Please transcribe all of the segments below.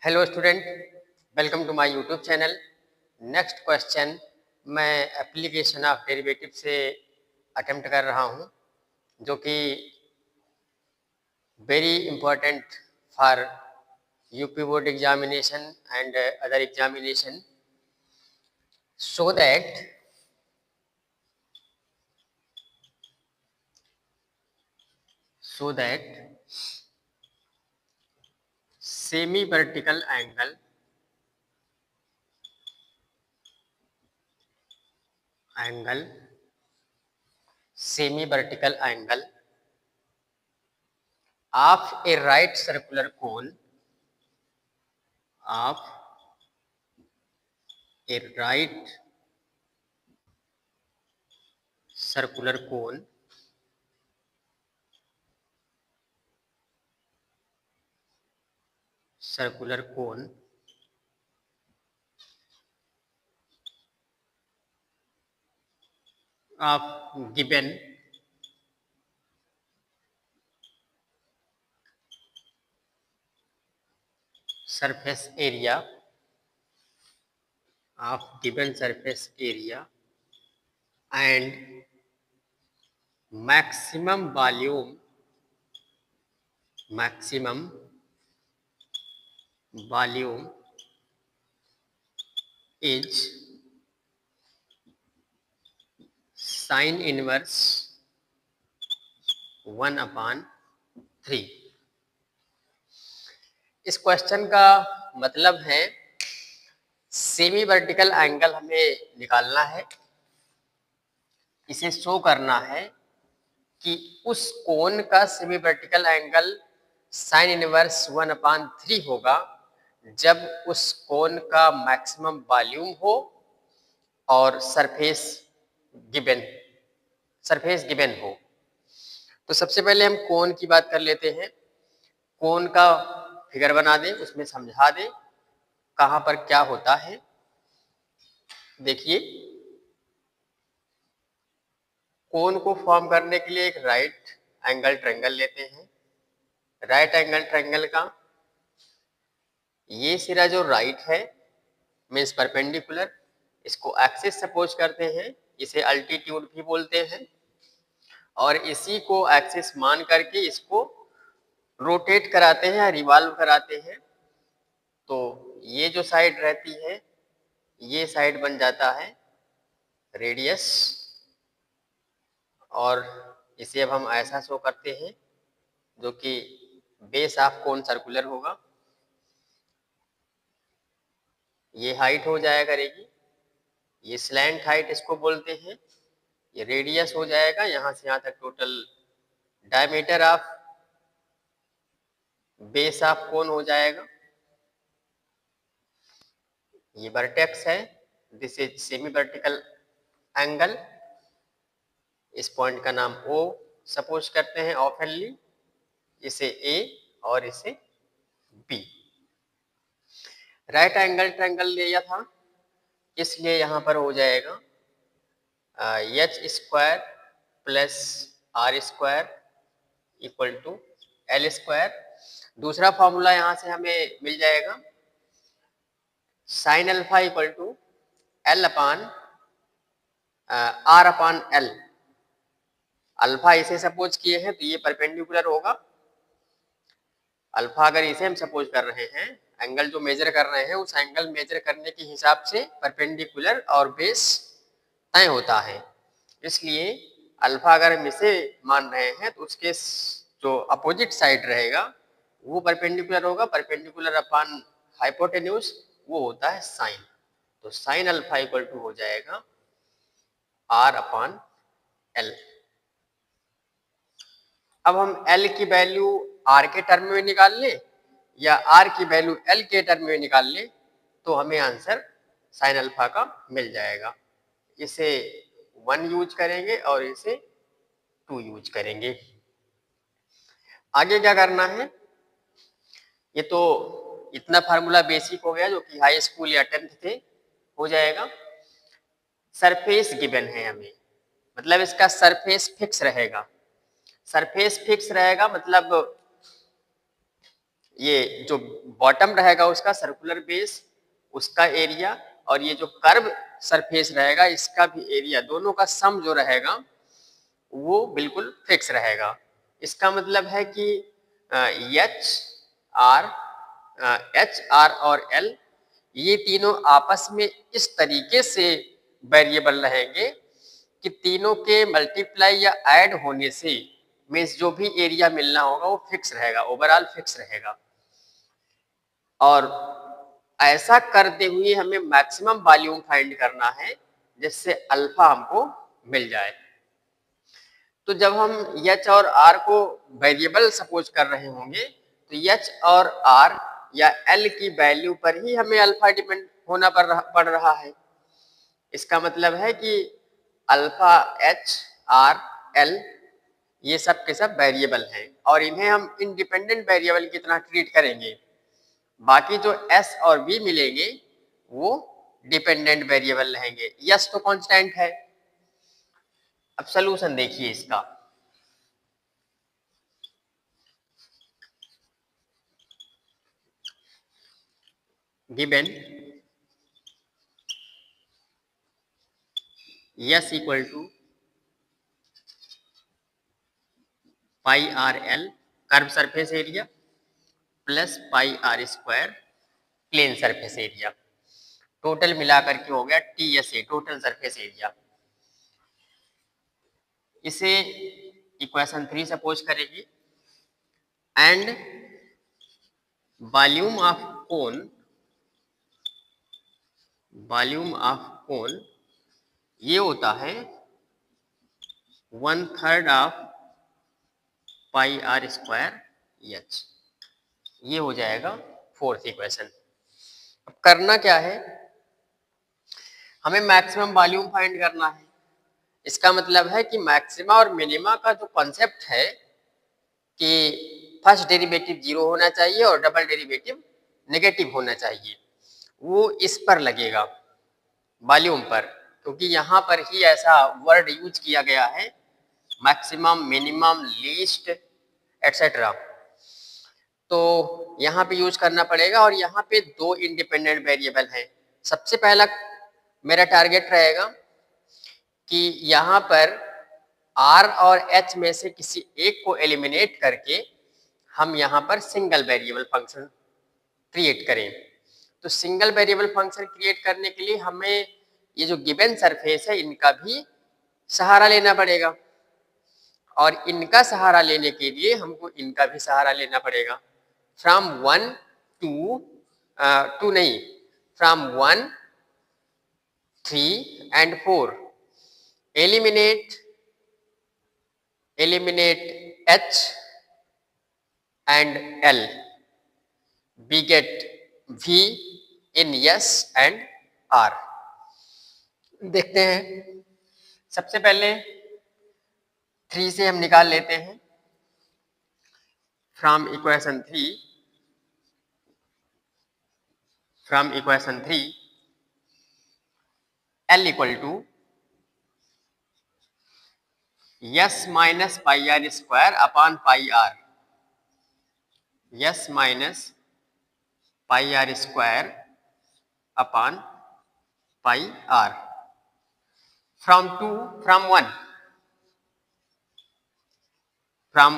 Hello student, welcome to my YouTube channel. Next question मैं application of derivative से attempt कर रहा हूँ, जो कि very important for UP board examination and other examination, so that semi vertical angle of a right circular cone of a right circular cone of given surface area and maximum volume is sin inverse 1/3। इस question का मतलब है semi vertical angle हमें निकालना है, इसे show करना है कि उस कोण का semi vertical angle sine inverse 1/3 होगा जब उस कोण का मैक्सिमम वॉल्यूम हो और सरफेस गिवन हो। तो सबसे पहले हम कोण की बात कर लेते हैं। कोण का फिगर बना दें, उसमें समझा दें कहाँ पर क्या होता है। देखिए, कोण को फॉर्म करने के लिए एक राइट एंगल ट्रायंगल लेते हैं। राइट एंगल ट्रायंगल का ये सिरा जो राइट है मीन्स परपेंडिकुलर, इसको एक्सिस सपोज करते हैं, इसे अल्टीट्यूड भी बोलते हैं, और इसी को एक्सिस मान करके इसको रोटेट कराते हैं, रिवॉल्व कराते हैं। तो ये जो साइड रहती है ये साइड बन जाता है रेडियस, और इसे अब हम ऐसा शो करते हैं जो कि बेस ऑफ कोन सर्कुलर होगा। ये हाइट हो जाया करेगी, ये स्लैंट हाइट इसको बोलते हैं, ये रेडियस हो जाएगा, यहाँ से यहाँ तक total diameter of base of cone हो जाएगा। ये वर्टेक्स है, this is semi vertical angle. इस पॉइंट का नाम O सपोज करते हैं ऑफनली, इसे A और इसे B। राइट एंगल ट्रायंगल लिया था, इसलिए यहाँ पर हो जाएगा h² plus r² equal to l²। दूसरा फॉर्मूला यहाँ से हमें मिल जाएगा sine alpha equal to r/l। Alpha इसे सपोज किए हैं तो ये परपेंडिकुलर होगा। अल्फा अगर इसे हम सपोज कर रहे हैं, एंगल जो मेजर कर रहे हैं उस एंगल मेजर करने के हिसाब से परपेंडिकुलर और बेस तय होता है, इसलिए अल्फा अगर हम इसे मान रहे हैं तो उसके जो अपोजिट साइड रहेगा वो परपेंडिकुलर होगा। परपेंडिकुलर अपॉन हाइपोटेन्यूज वो होता है साइन, तो साइन अल्फा इक्वल टू हो जाएगा r/l। अब हम L की वैल्यू R के टर्म में निकाल लें या R की वैल्यू L के टर्म में निकाल लें तो हमें आंसर साइन अल्फा का मिल जाएगा। इसे 1 यूज करेंगे और इसे 2 यूज करेंगे। आगे क्या करना है, ये तो इतना फार्मूला बेसिक हो गया जो कि हाई स्कूल या 10th थे, हो जाएगा। सरफेस गिवन है हमें, मतलब इसका सरफेस फिक्स रहेगा। सरफेस फिक्स रहेगा मतलब ये जो बॉटम रहेगा उसका सर्कुलर बेस, उसका एरिया, और ये जो कर्व सरफेस रहेगा इसका भी एरिया, दोनों का सम जो रहेगा वो बिल्कुल फिक्स रहेगा। इसका मतलब है कि एच आर और एल ये तीनों आपस में इस तरीके से वेरिएबल रहेंगे कि तीनों के मल्टीप्लाई या ऐड होने से मीन्स जो भी एरिया मिलना होगा वो फिक्स रहेगा, ओवरऑल फिक्स रहेगा। और ऐसा करते हुए हमें मैक्सिमम वॉल्यूम फाइंड करना है जिससे अल्फा हमको मिल जाए। तो जब हम एच और आर को वेरिएबल सपोज कर रहे होंगे तो एच और आर या एल की वैल्यू पर ही हमें अल्फा डिपेंड होना पड़ रहा है। इसका मतलब है कि अल्फा एच आर एल ये सब के सब वेरिएबल हैं और इन्हें हम इंडिपेंडेंट वेरिएबल की तरह ट्रीट करेंगे। बाकी जो एस और बी मिलेंगे वो डिपेंडेंट वेरिएबल रहेंगे। यस तो कांस्टेंट है। अब सलूशन देखिए इसका। Given S equal to pi are l curve surface area plus pi are square plane surface area, total मिलाकर के हो गया T S A, total surface area. इसे इक्वेशन 3 सपोज करेगी एंड वॉल्यूम ऑफ कोन ये होता है 1/3 of pi are square h. ये हो जाएगा फोर्थ इक्वेशन। अब करना क्या है, हमें मैक्सिमम वॉल्यूम फाइंड करना है। इसका मतलब है कि मैक्सिमा और मिनिमा का जो कॉन्सेप्ट है कि फर्स्ट डेरिवेटिव 0 होना चाहिए और डबल डेरिवेटिव नेगेटिव होना चाहिए, वो इस पर लगेगा वॉल्यूम पर, क्योंकि यहाँ पर ही ऐसा वर्ड यूज किया गया है मैक्सिमम, मिनिमम, लीस्ट एटसेट्रा। तो यहाँ पे यूज करना पड़ेगा और यहाँ पे दो इंडिपेंडेंट वेरिएबल हैं। सबसे पहला मेरा टारगेट रहेगा कि यहाँ पर R और H में से किसी एक को एलिमिनेट करके हम यहाँ पर सिंगल वेरिएबल फंक्शन क्रिएट करें। तो सिंगल वेरिएबल फंक्शन क्रिएट करने के लिए हमें ये जो गिवन सरफेस है इनका भी सहारा लेना पड़ेगा और इनका सहारा लेने के लिए हमको इनका भी सहारा लेना पड़ेगा। फ्रॉम 1 टू नहीं, from 1, 3 and 4 eliminate H and L, we get V in S and R। देखते हैं, सबसे पहले 3 से हम निकाल लेते हैं। From equation 3 L equal to S minus pi are square upon pi r, S minus pi are square upon pi r. From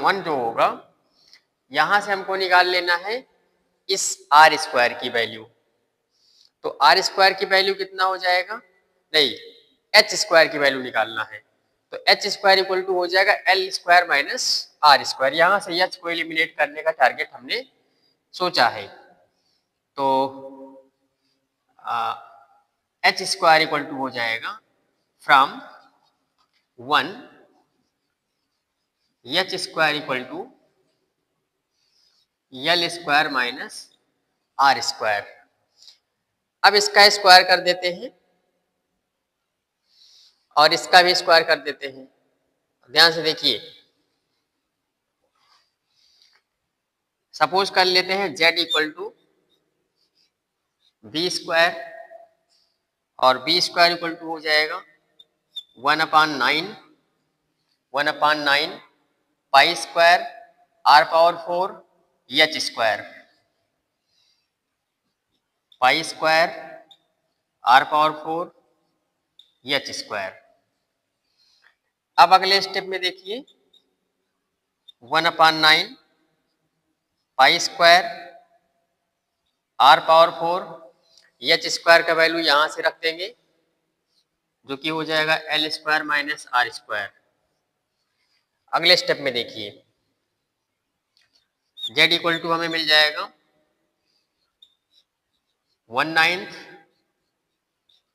1 जो होगा यहां से हमको निकाल लेना है इस आर स्क्वायर की वैल्यू। तो आर स्क्वायर की वैल्यू कितना हो जाएगा, नहीं एच स्क्वायर की वैल्यू निकालना है। तो एच स्क्वायर इक्वल टू हो जाएगा l square minus r square. यहां से एच को एलिमिनेट करने का टारगेट हमने सोचा है। तो एच स्क्वायर इक्वल टू हो जाएगा from 1 h square equal to l square minus r square. अब इसका स्क्वायर कर देते हैं और इसका भी स्क्वायर कर देते हैं। ध्यान से देखिए, सपोज कर लेते हैं z equal to b square और बी स्क्वायर इक्वल टू हो जाएगा 1/9 pi square r power 4 h square. Pi square are power 4 h square. अब अगले स्टेप में देखिए 1/9 pi square are power 4 h square का वैल्यू यहां से रख देंगे जो कि हो जाएगा l square minus r square. अगले स्टेप में देखिए z इक्वल टू हमें मिल जाएगा 1/9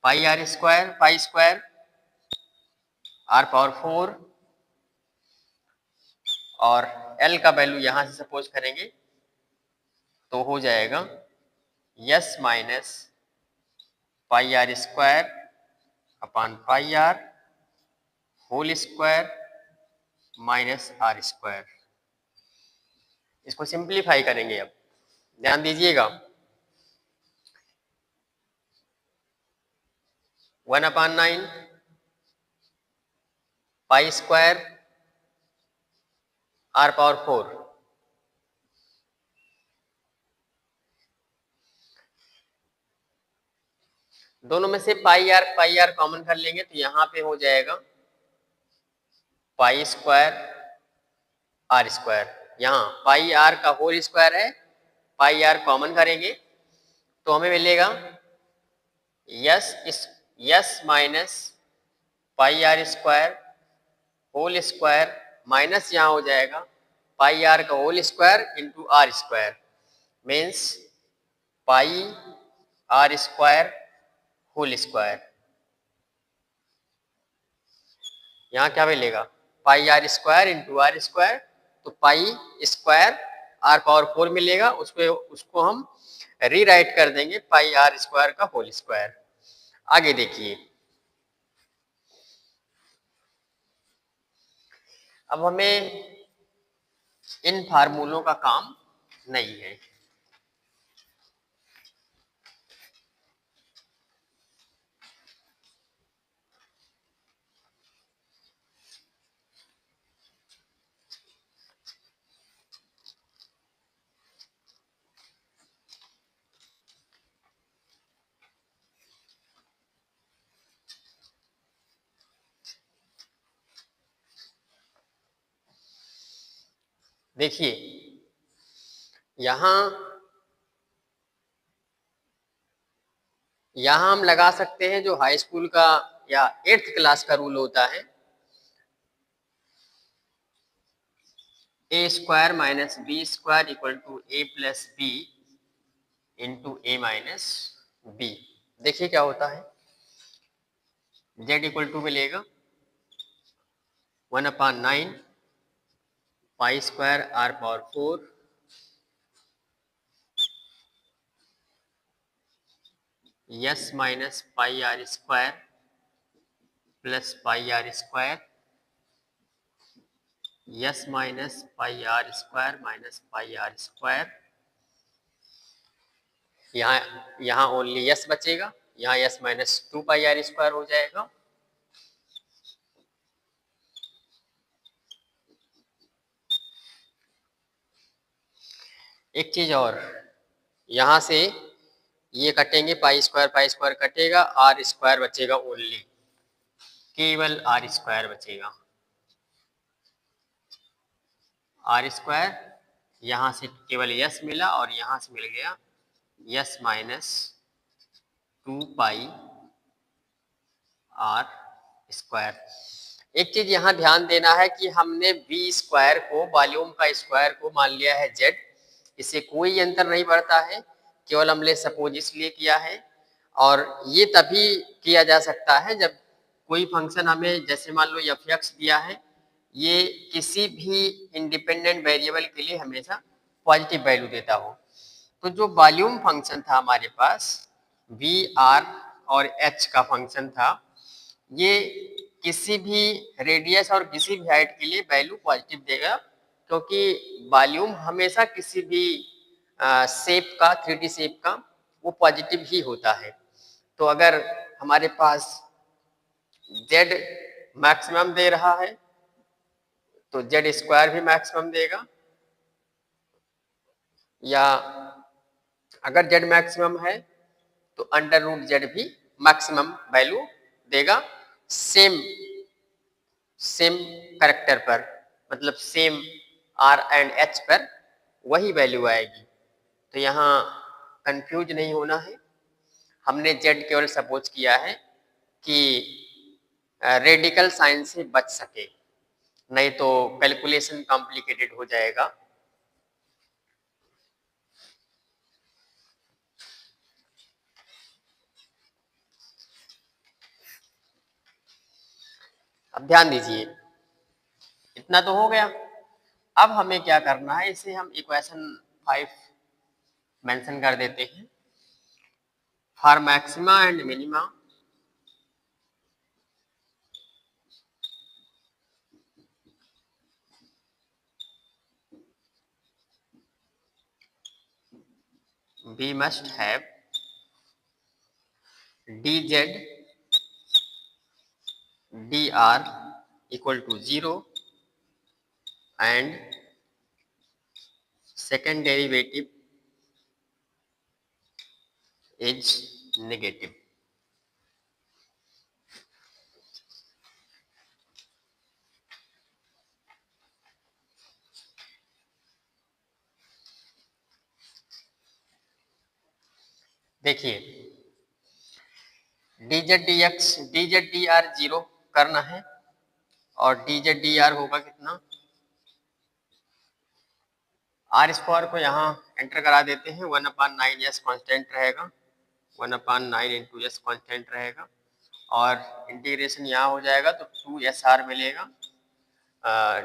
पाई स्क्वायर आर पावर 4 और l का वैल्यू यहां से सपोज करेंगे तो हो जाएगा S minus pi are square upon pi r whole square minus r square. इसको सिंप्लीफाई करेंगे। अब ध्यान दीजिएगा 1/9 पाई स्क्वायर आर पावर 4 दोनों में से पाई आर कॉमन कर लेंगे तो यहां पे हो जाएगा पाई स्क्वायर आर स्क्वायर। यहाँ पाई आर का होल स्क्वायर है, पाई आर कॉमन करेंगे तो हमें मिलेगा S minus pi are square whole square minus यहाँ हो जाएगा पाई आर का whole square into R square means pi are square whole square. यहाँ क्या मिलेगा pi are square into R square तो पाई स्क्वायर आर पावर 4 मिलेगा, उसको हम रीराइट कर देंगे पाई आर स्क्वायर का होल स्क्वायर। आगे देखिए अब हमें इन फार्मूलों का काम नहीं है। देखिए यहां हम लगा सकते हैं जो हाई स्कूल का या 8th क्लास का रूल होता है A square minus B square equal to A plus B into A minus B. देखिए क्या होता है z इक्वल टू मिलेगा 1/9 pi square are power 4 S minus pi are square plus pi are square S minus pi are square minus pi are square. यहाँ only S बचेगा, यहाँ S minus 2 pi are square हो जाएगा। एक चीज और यहाँ से ये कटेंगे पाई स्क्वायर कटेगा, आर स्क्वायर बचेगा ओनली, केवल आर स्क्वायर बचेगा। आर स्क्वायर यहाँ से केवल यस मिला और यहाँ से मिल गया S minus 2 pi are square. एक चीज यहाँ ध्यान देना है कि हमने v स्क्वायर को वॉल्यूम का स्क्वायर को मान लिया है z, इससे कोई अंतर नहीं पड़ता है, केवल हमने सपोज इसलिए किया है। और ये तभी किया जा सकता है जब कोई फंक्शन हमें जैसे मान लो f(x) दिया है, ये किसी भी इंडिपेंडेंट वेरिएबल के लिए हमेशा पॉजिटिव वैल्यू देता हो। तो जो वॉल्यूम फंक्शन था हमारे पास v r और h का फंक्शन था, ये किसी भी रेडियस और किसी भी हाइट के लिए वैल्यू पॉजिटिव देगा क्योंकि वॉल्यूम हमेशा किसी भी शेप का 3D शेप का वो पॉजिटिव ही होता है। तो अगर हमारे पास z मैक्सिमम दे रहा है तो z स्क्वायर भी मैक्सिमम देगा, या अगर z मैक्सिमम है तो अंडर रूट जेड भी मैक्सिमम वैल्यू देगा सेम करेक्टर पर, मतलब सेम आर एंड एच पर वही वैल्यू आएगी। तो यहाँ कंफ्यूज नहीं होना है, हमने जेड केवल सपोज किया है कि रेडिकल साइन से बच सके, नहीं तो कैलकुलेशन कॉम्प्लिकेटेड हो जाएगा। अब ध्यान दीजिए, इतना तो हो गया। अब हमें क्या करना है, इसे हम इक्वेशन 5 मेंशन कर देते हैं। For maxima and minima we must have dz dr equal to 0 and second derivative is negative। देखिए dz dx dz dr 0 करना है और dz dr होगा कितना, आर स्क्वायर को यहाँ एंटर करा देते हैं, 1/9 यस कांस्टेंट रहेगा, 1/9 इंटू यस कांस्टेंट रहेगा और इंटीग्रेशन यहाँ हो जाएगा तो 2SR मिलेगा,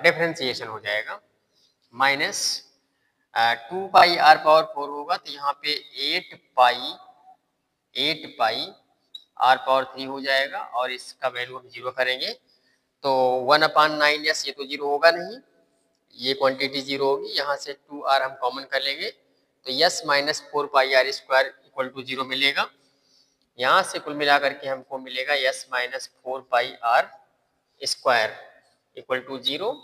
डिफरेंशिएशन हो जाएगा, माइनस 2 पाई आर पावर 4 होगा तो यहाँ पे 8 पाई आर पावर 3 हो जाएगा और इसका वैल्यू हम 0 करेंगे तो 1/9 यस ये तो 0 होगा नहीं, ये क्वांटिटी 0 होगी, यहाँ से 2r हम कॉमन कर लेंगे तो S minus 4 pi are square equal to 0 मिलेगा। यहाँ से कुल मिला करके हमको मिलेगा S minus 4 pi are square equal to 0,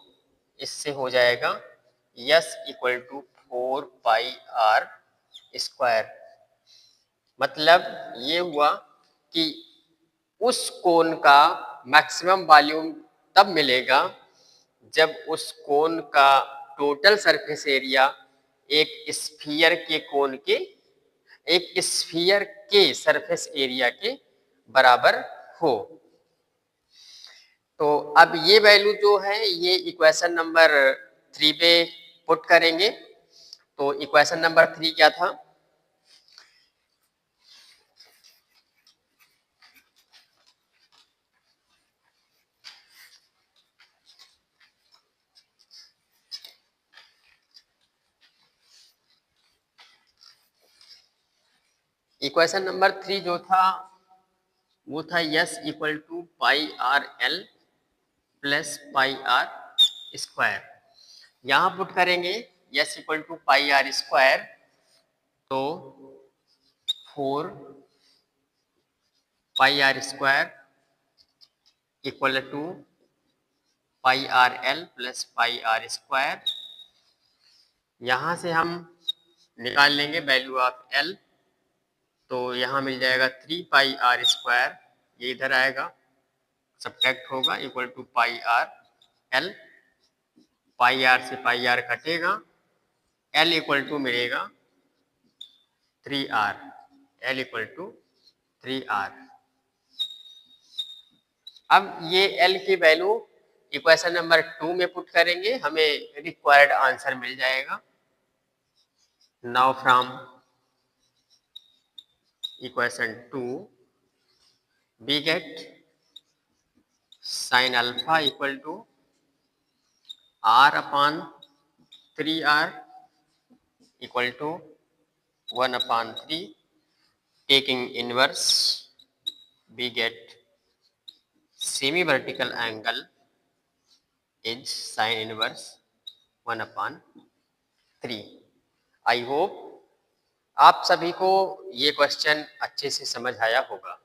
इससे हो जाएगा S equal to 4 pi are square. मतलब ये हुआ कि उस कोण का मैक्सिमम वॉल्यूम तब मिलेगा जब उस कोण का टोटल सरफेस एरिया एक स्फीयर के कोण के एक स्फीयर के सरफेस एरिया के बराबर हो। तो अब ये वैल्यू जो है ये इक्वेशन नंबर 3 पे पुट करेंगे। तो इक्वेशन नंबर 3 क्या था, इक्वेशन नंबर 3 जो था वो था S equal to pi are L plus pi are square. यहाँ पुट करेंगे S equal to pi are square तो 4 pi are square equal to pi are L plus pi are square. यहाँ से हम निकाल लेंगे वैल्यू ऑफ एल तो यहाँ मिल जाएगा 3 पाई आर स्क्वायर, ये इधर आएगा सब्ट्रैक्ट होगा equal to pi are l, pi r से पाई आर कटेगा, एल इक्वल टू मिलेगा 3r, L equal to 3r। अब ये एल की वैल्यू इक्वेशन नंबर 2 में पुट करेंगे, हमें रिक्वायर्ड आंसर मिल जाएगा। Now from equation 2 we get sin alpha equal to r upon 3r equal to 1/3, taking inverse we get semi vertical angle is sin inverse 1/3। I hope आप सभी को ये question अच्छे से समझ आया होगा।